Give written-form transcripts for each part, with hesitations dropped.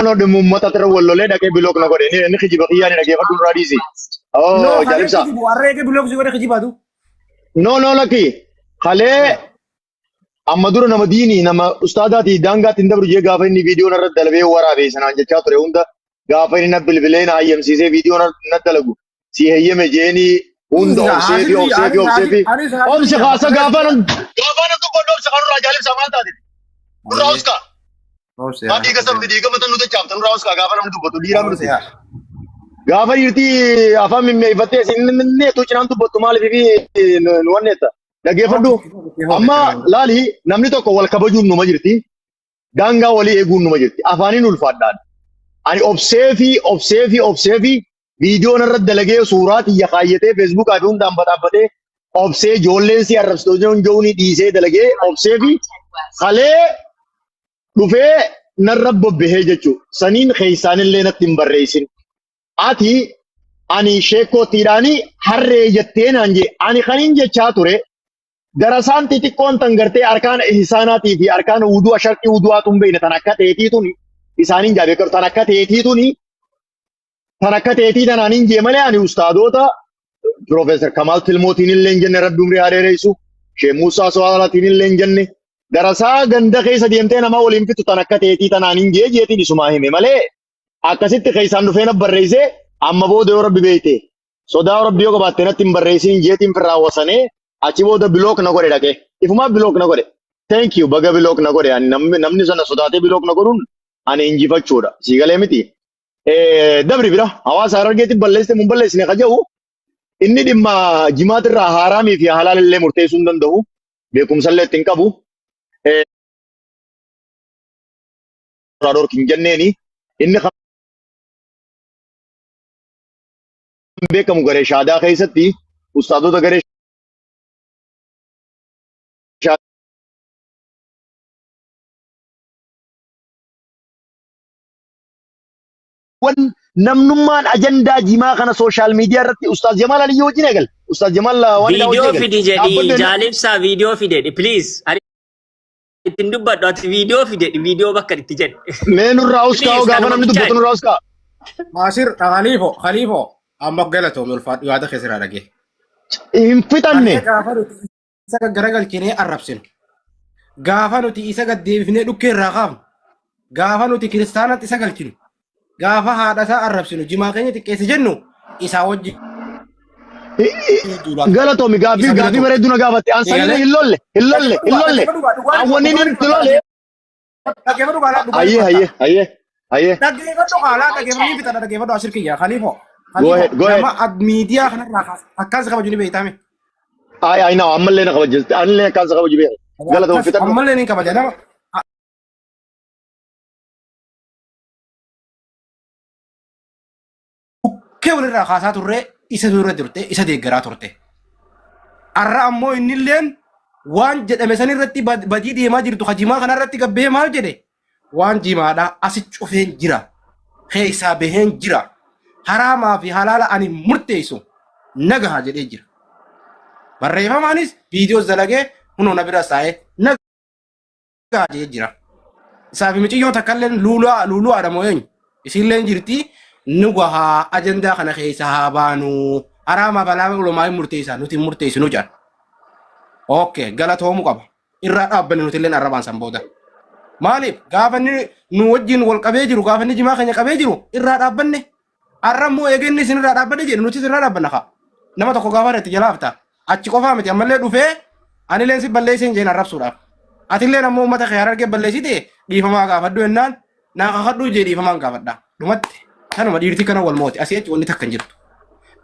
no de mummata tara wallole dhaqee bilook na godhe inni kijiba qiyyaan dhaqee fadhuun raadhiisi. Oh jaalibsa. Warree bilook si godhe kijibatu. No laki halee amma dura nama diini nama ustaadaati daangaatti hin dabru jee gaafa inni viidiyoo narra dalbee waraabee sanaan jechaa ture hunda gaafa inni na bilbilee na hayyamsiisee viidiyoo na dalagu si hayyame jeeni hunda obseefi obse kaasa gaafa nan tokko obse kanurraa jaalibsa maal taate nurraa uska maa dhiiga sabni dhiiga mata nuti chaafta nurraa uska gaafa namni dubbatu dhiiraa murte gaafa dhiirtii afaan mimmeeffattee sinneetu cinaan dubbattu maaliif nu wanneetta dhaggeeffadhu amma laali namni tokko wal kabajuun numa jirti daangaa walii eeguun numa jirti afaaniin ulfaadhaan ani obseefi viidiyoo narratti dalagee suuraa xiyya kaayyatee feesbuukaa fi hundaan baxaabbatee obsee ijoolleen si arrabsitoo joonii dhiisee dalagee obseefi halee dhufee narra bobbahee jechuudha saniin keessaanillee natti hin barreessin ati ani sheekootiidhaanii harree jettee naan jee ani kaniin jechaa ture darasaan xixiqqoon tan gartee arkaan ihsaanaatii fi arkaan wuduu shartii wuduu'aatuun beekne tan akka teetiituun isaaniin jaabee qabu tan akka teetii tanaaniin jee malee ani ustaadoota Profeesar Kamaal Tilmootiin illee hin jenne rabbi umrii haadheereessu Shee Muusaa Sawaalaatiin illee hin jenne darasaa ganda keessa deemtee nama waliin fixu tan akka teetii tanaaniin jee jeetiin isumaa hime malee akkasitti keessaan dhufee na barreessee amma booda yoo rabbi beekte sodaa rabbi yoo qabaatte natti hin barreessin jeetiin firraa wasanee achi booda bilook na godhe dhaqee ifumaa bilook na godhe thank you baga bilook na godhe namni sana sodaatee bilook na godhuun ani injifachuudha sii galee miti dabri bira hawaasa Harargeetti balleessite mun balleessine kaja'u inni dhimma jimaatirraa haaraamii fi halaalillee murteessuu hin danda'u beekumsallee ittiin qabu dhorkin jenneeni inni beekamu garee shaadaa keessatti ustaadota garee namnummaan ajandaa jimaa kana sooshaal miidiyaa irratti ustaaz Jamaal Aliyyoo wajjin eegal ustaaz Jamaal waan viidiyoo fidi jedhi jaalibsaa viidiyoo fidedhi please ittiin dubbadhu ati viidiyoo fidedhi viidiyoo bakka itti jedhe mee nurraa uskaa gaafa namni dubbatu nurraa uskaa Maasir Khaliifoo amma galatoomii ulfaadhu yaada keessaa dhagee. hin fixanne Gaafa nuti isa garagalchinee arrabsinu. Gaafa nuti isa gaddeebifnee dhukkee irraa qaabnu. Gaafa nuti kiristaanatti isa galchinu. Gaafa haadha isaa arrabsinu jimaa keenya xiqqeesse jennu isaa wajjin. galatoomi gaafii bareedduu na gaafatte ansanii hin lolle awwanni hin lolle hayyee dhaggeeffadhu haalaa dhaggeeffamni bitadha dhaggeeffadhu asir kiyya Khaliifoo. Go ahead. Nama miidiyaa kanarraa akkaan isa kabaju ni beektame. ay na ammallee na kabajje anillee akkaan isa kabaju beeka galatoomi fixadhu Ammallee ni kabaja nama. Bukkee walirraa kaasaa turre isa dura turte isa deeggaraa turte. Arra ammoo innilleen waan jedhame sanirratti badii deemaa jirtu hajimaa kanarratti gabbee maal jedhe waan jimaadhaa asi cufeen jira keessaa baheen jira haraamaa fi halaala ani murteessu nagaha jedhee jira. Barreeffamaanis viidiyoo dalagee hunoo na bira saa'ee nagaha jedhee jira. Isaafi miciyyoon takkalleen luuluu aadamoo eenyu isiilleen jirti nu gahaa ajandaa kana keessa haa baanu haraamaa balaa ulumaa hin murteessaa nuti hin murteessinu jedhan. Okay galatoomuu qaba irraa dhaabbanne nuti illeen arrabaan san booda. Maaliif gaafa inni nu wajjin wal qabee jiru gaafa inni jimaa keenya qabee jiru irraa dhaabbanne arrammoo eegenni isin irraa dhaabbanne jedhu nuti irraa dhaabbanna kaa nama tokko gaafa irratti jalaafta achi qofaa miti ammallee dhufee ani illeen si balleessin jeen arrabsuudhaaf ati illeen ammoo uummata kee Harargee balleessite dhiifamaa gaafadhu jennaan naa kakadhu jee dhiifamaan gaafadha dhumatti kanuma dhiirtii kana wal mooti asii achi wanni takka hin jirtu.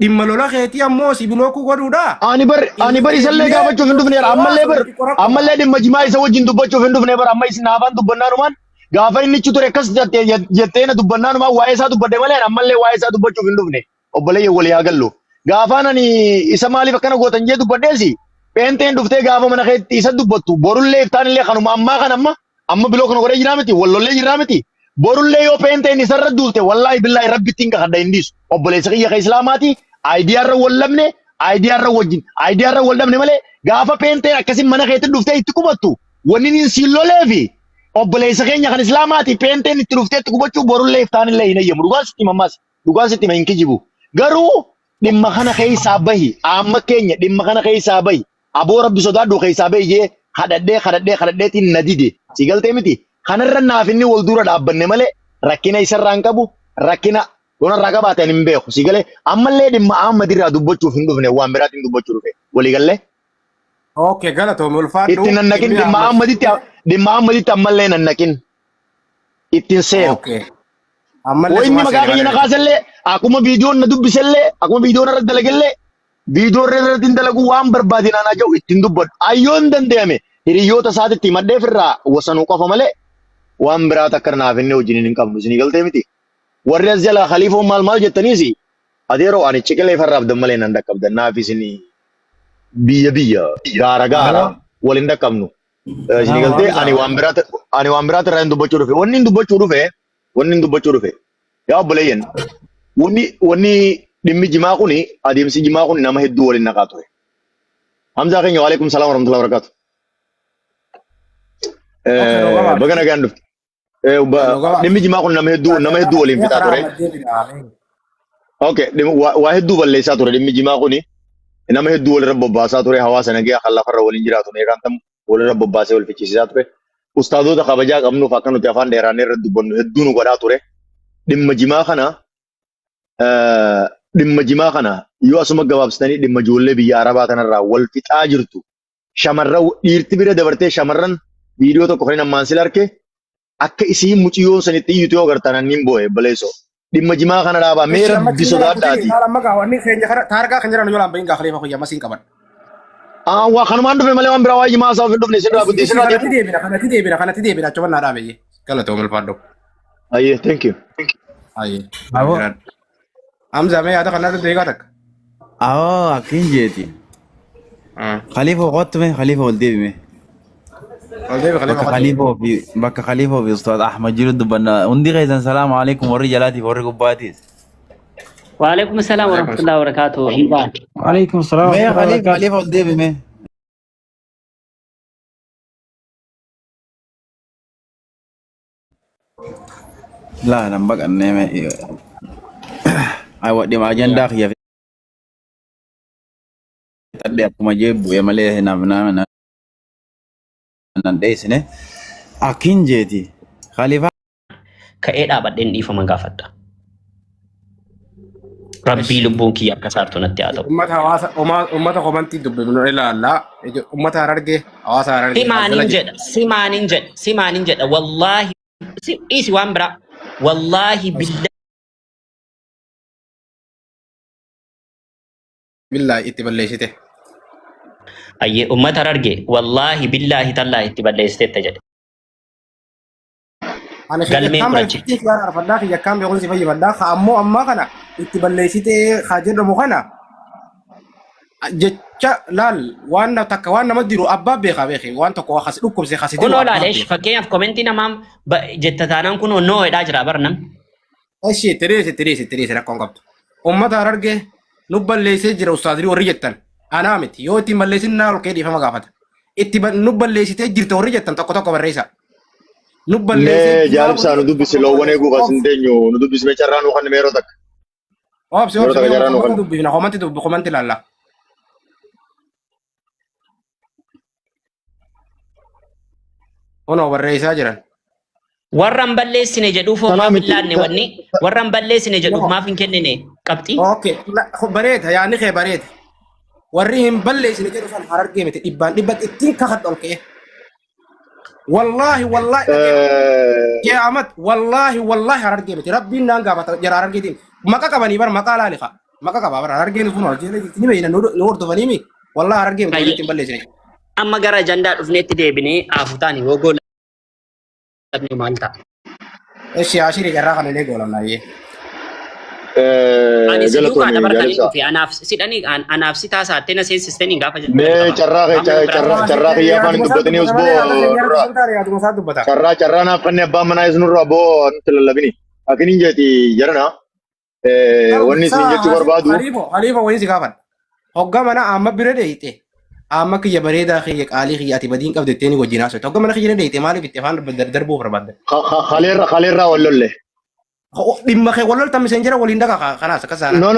Dhimma lola keetii ammoo si bilookuu godhuudha. ani bar isallee gaafachuuf hin dhufneera ammallee dhimma jimaa isa wajjin dubbachuuf hin dhufnee bar amma isin haafaan dubbannaanumaan gaafa inni ichi ture akkas jettee na dubbannaanumaan waa'ee isaa dubbadde malee ammallee waa'ee isaa dubbachuuf hin dhufne obboleeyyan walii haa gallu gaafaan ani isa maaliif akkana gootan jee dubbaddeesi peenteen dhuftee gaafa mana keetti isa dubbattu borullee iftaanillee kanuma ammaa kan amma biloo kana godhee jiraa miti wallollee jiraa miti borullee yoo peenteen isarra duulte wallaahi billaahi rabbittiin kakadda hin dhiisu obboleessa kiyya ka islaamaati aydiyaarra wallamne aydiyaarra waldhabne malee gaafa peenteen akkasin mana keetti dhuftee itti qubattu wanni niin siin loleefi obboleessa keenya kan islaamaati peenteen itti dhufteetti qubachuu borullee iftaanillee hin eeyyamu dhugaasitti mammaas dhugaasitti ma hin kijibu garuu dhimma kana keessaa bahi amma keenya dhimma kana keessaa bahi aboo rabbi sodaadhu keessaa bahi jee kadhadheetiin na dide si galtee miti kanarra naaf inni wal dura dhaabbanne malee rakkina isarraa hin qabu rakkina doonarraa qabaatan hin beeku si galee ammallee dhimma Ahmadirraa dubbachuuf hin dhufne waan biraatiin dubbachuu dhufe walii gallee. Okay, galatoom ulfaadhu. Ittiin nannakin dhimma Ahmaditti ammallee nannakin. Ittiin seenu. Okay. Inni maqaa kiyya na kaasallee akkuma viidiyoon na dubbisallee akkuma viidiyoon irratti dalagallee viidiyoon irratti dalagu waan barbaadin anaa jiru ittiin dubbadhu. Ayyoon danda'ame hiriyoota isaatitti maddeef irraa wasanuu qofa malee waan biraa takka naaf inni wajjin hin qabnu isinii galtee miti. Warri as jalaa khaliifoon maal jettaniis adeeroo ani ciqilee farraaf dammalee nan dhaqqabdan naaf isinii biyya gaara waliin dhaqqabnu. Isinii galtee ani waan biraati irraa hin dubbachuu dhufe wanni hin dubbachuu dhufe yaa obboleeyyan wanni dhimmi jimaa kuni adeemsi jimaa kuni nama hedduu waliin naqaa ture. Hamzaa keenya waalaikum salaam warahmatullahi wabarakatuh. Baga nagaan dhufte. Dhimmi jimaa kun nama hedduu waliin fixaa ture. Okay, waa hedduu balleessaa ture dhimmi jimaa kuni nama hedduu walirra bobbaasaa ture hawaasa nagaa kan lafarra waliin jiraatu meeqaan tam walirra bobbaasee wal fichisiisaa ture. Ustaadota kabajaa qabnuuf akka nuti afaan dheeraanee irra dubbannu hedduu nu godhaa ture. Dhimma jimaa kana yoo asuma gabaabsitanii dhimma ijoollee biyya Arabaa kanarraa wal fixaa jirtu shamarran dhiirti bira dabartee shamarran viidiyoo tokko kan ammaan sila arke akka isii muciyyoon sanitti iyyuu yoo agartan anniin boo'e baleessoo. Dhimma jimaa kana dhaabaa mee rabbi sodaadhaati. Taargaa kan jiran yoo laan bahin gaafalee fakkoyyaa masiin qaban. Waa kanumaan dhufe malee waan biraa waa jimaa isaaf hin dhufne sirraa guddee sirraa deemu. Kanatti deebina achuma naa dhaabeeyye. Galatoom ulfaadhu. Ayyee thank you. Ayyee. Hamza mee yaada kanarra deegaa takka. Akkin jeeti. Khalifa qottume Khalifa ol deebime. Bakka Khalifa fi Ustaad Ahmad jiru dubbanna hundi keessan salaamu alaikum warri jalaatiif warri gubbaatis. Waalaikum salaam warahmatullahi wabarakatuh. Alaikum salaam. Khalifa ol deebime. Laa nan baqannee ay wadhima ajandaa kiyya tadde akkuma jeebbu'e malee nan dheessine akkin jeeti Khalifa Ka'ee dhaabadheen dhiifama gaafadha. Rabbii lubbuun kiyya akka saartu natti haa ta'u. Uummata komantii dubbifnu ilaallaa. Uummata Harargee hawaasa Harargee. Simaanin jedha wallaahi isi waan biraa wallaahi Billaahi itti balleessite. Ayyee uummata Harargee wallaahi billaahi tallaahi itti balleessiteetta jedhe. Galmee fudhachi. Faddaa kiyya akkaan beekuun si fayyifaddaa ammoo ammaa kana itti balleessitee haa jedhamu kana jecha laal waan takka waan nama jiru abbaa beekaa beekee waan tokko waa kasi dhukkubse kasi kun olaaleesh fakkeenyaaf komentii namaa jetta taanaan kun onnoo hedhaa jira bar nam. Eshi tiriisi rakkoon qabdu. Uummata Harargee nu balleessee jira ustaadii warri jettan anaa miti yoo ittiin balleessin naa ol kee dhiifama gaafata. Itti nu balleessitee jirta warri jettan tokko barreessa. Nu balleessee jaalibsaa nu dubbisi loowwan eeguu as hin teenyu nu dubbisi meecharraa nu kan meeroo takka. Obsi dubbifna komanti laalla. Ono barreessaa jiran. Warran balleessine jedhuuf maaf hin laanne wanni warran balleessine jedhuuf maaf hin kennine qabxii. Okay bareeda yaadni kee bareeda. Warri hin balleessine jedhu san Harargee miti dhibbaan ittiin kakadhu ol ka'e. Wallahi ya amat wallahi Harargee miti rabbiin naan gaafata jara Harargeetiin maqaa qabanii bar maqaa laali qa maqaa qabaa bar Harargeen kun ni beeyna nu hordofanii mi wallahi Harargee miti ittiin balleessine. Amma gara ajandaa dhufneetti deebinee afuutaani wogoo labni maal ta'a. Eshi ashirii jarraa kana illee goolamnaayyee. Ani si duukaa dabartanii dhufe anaaf si taasaattee na seensistanii gaafa jedhu. Mee carraa kiyyaa afaan hin dubbatanii usboo carraa naaf fannee abbaan manaa isinurraa boo nutti lallabini. Akkiniin jeeti jarana wanni isin jechuu barbaadu. Haliifa wayii si gaafan. Hoggaa mana amma bira deeyite. Amma kiyya bareedaa kiyya qaalii kiyya ati badiin qabdu ittiin wajjin haasofte. Hogga mana kiyya deeyte maaliif itti afaan darbuu barbaadde? Khaleerraa wallolle. Dhimma kee wal lolta miseenjera waliin dhagaa kanaas akkas No.